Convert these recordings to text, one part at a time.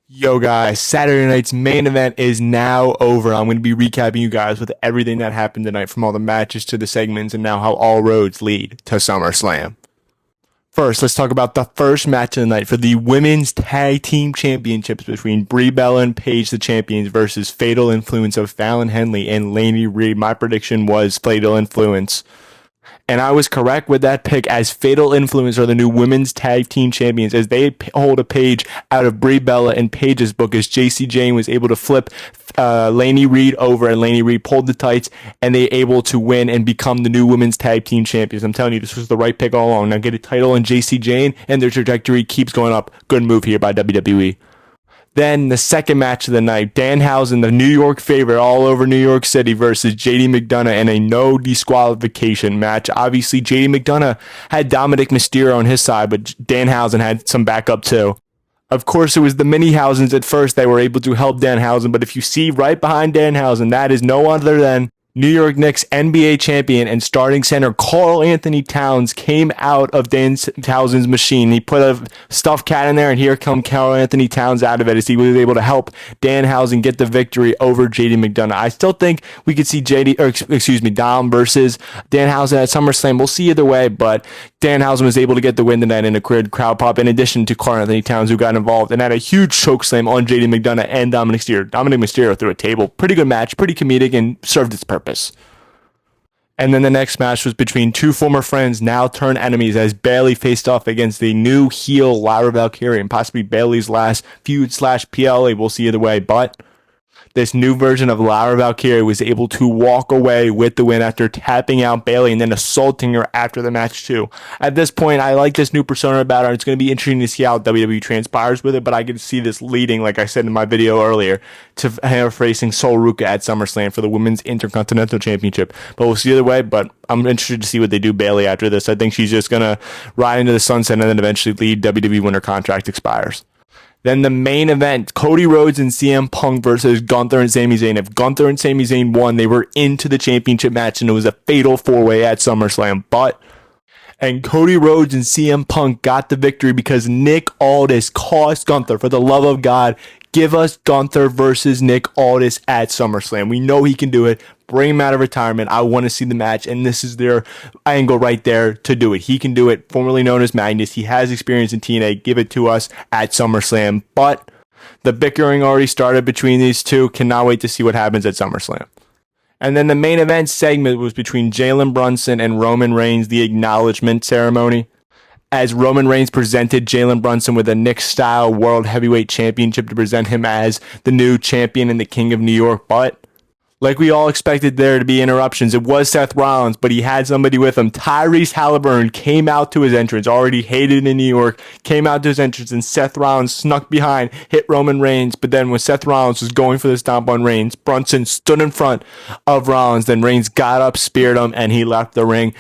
Yo guys, Saturday night's main event is now over. I'm going to be recapping you guys with everything that happened tonight, from all the matches to the segments and now how all roads lead to SummerSlam. First, let's talk about the first match of the night for the Women's Tag Team Championships between Brie Bella and Paige the Champions versus Fatal Influence of Fallon Henley and Lainey Reed. My prediction was Fatal Influence. And I was correct with that pick, as Fatal Influence are the new Women's Tag Team Champions, as they hold a page out of Brie Bella and Paige's book, as JC Jane was able to flip Lainey Reed over, and Lainey Reed pulled the tights, and they able to win and become the new Women's Tag Team Champions. I'm telling you, this was the right pick all along. Now get a title in JC Jane, and their trajectory keeps going up. Good move here by WWE. Then the second match of the night, Danhausen, the New York favorite all over New York City, versus JD McDonough in a no disqualification match. Obviously, JD McDonough had Dominic Mysterio on his side, but Danhausen had some backup too. Of course, it was the Mini-Hausens at first that were able to help Danhausen, but if you see right behind Danhausen, that is no other than New York Knicks NBA champion and starting center Karl-Anthony Towns came out of Danhausen's machine. He put a stuffed cat in there, and here come Karl-Anthony Towns out of it, as he was able to help Danhausen get the victory over JD McDonough. I still think we could see Dom versus Danhausen at SummerSlam. We'll see either way, but Danhausen was able to get the win tonight in a crowd pop, in addition to Karl-Anthony Towns, who got involved and had a huge chokeslam on JD McDonough and Dominic Mysterio. Dominic Mysterio threw a table. Pretty good match, pretty comedic, and served its purpose. And then the next match was between two former friends, now turned enemies, as Bayley faced off against the new heel Lyra Valkyria, and possibly Bayley's last feud / PLA. We'll see either way, but this new version of Lyra Valkyria was able to walk away with the win after tapping out Bayley and then assaulting her after the match too. At this point, I like this new persona about her. It's going to be interesting to see how WWE transpires with it, but I can see this leading, like I said in my video earlier, to her facing Sol Ruca at SummerSlam for the Women's Intercontinental Championship. But we'll see either way, but I'm interested to see what they do Bayley after this. I think she's just going to ride into the sunset and then eventually lead WWE when her contract expires. Then the main event, Cody Rhodes and CM Punk versus Gunther and Sami Zayn. If Gunther and Sami Zayn won, they were into the championship match, and it was a fatal four-way at SummerSlam. And Cody Rhodes and CM Punk got the victory because Nick Aldis cost Gunther. For the love of God, give us Gunther versus Nick Aldis at SummerSlam. We know he can do it. Bring him out of retirement. I want to see the match, and this is their angle right there to do it. He can do it, formerly known as Magnus. He has experience in TNA. Give it to us at SummerSlam. But the bickering already started between these two. Cannot wait to see what happens at SummerSlam. And then the main event segment was between Jalen Brunson and Roman Reigns, the acknowledgement ceremony, as Roman Reigns presented Jalen Brunson with a Nick-style World Heavyweight Championship to present him as the new champion and the King of New York. But like we all expected there to be interruptions, it was Seth Rollins, but he had somebody with him. Tyrese Halliburton came out to his entrance, already hated in New York, came out to his entrance, and Seth Rollins snuck behind, hit Roman Reigns. But then when Seth Rollins was going for the stomp on Reigns, Brunson stood in front of Rollins. Then Reigns got up, speared him, and he left the ring.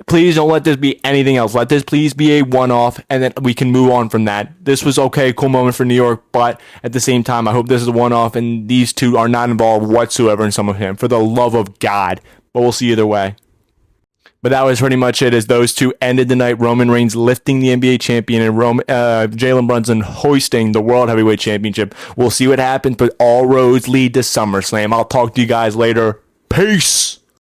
Please don't let this be anything else. Let this please be a one-off, and then we can move on from that. This was okay, cool moment for New York, but at the same time, I hope this is a one-off, and these two are not involved whatsoever in some of him, for the love of God. But we'll see either way. But that was pretty much it, as those two ended the night. Roman Reigns lifting the NBA champion and Jalen Brunson hoisting the World Heavyweight Championship. We'll see what happens, but all roads lead to SummerSlam. I'll talk to you guys later. Peace!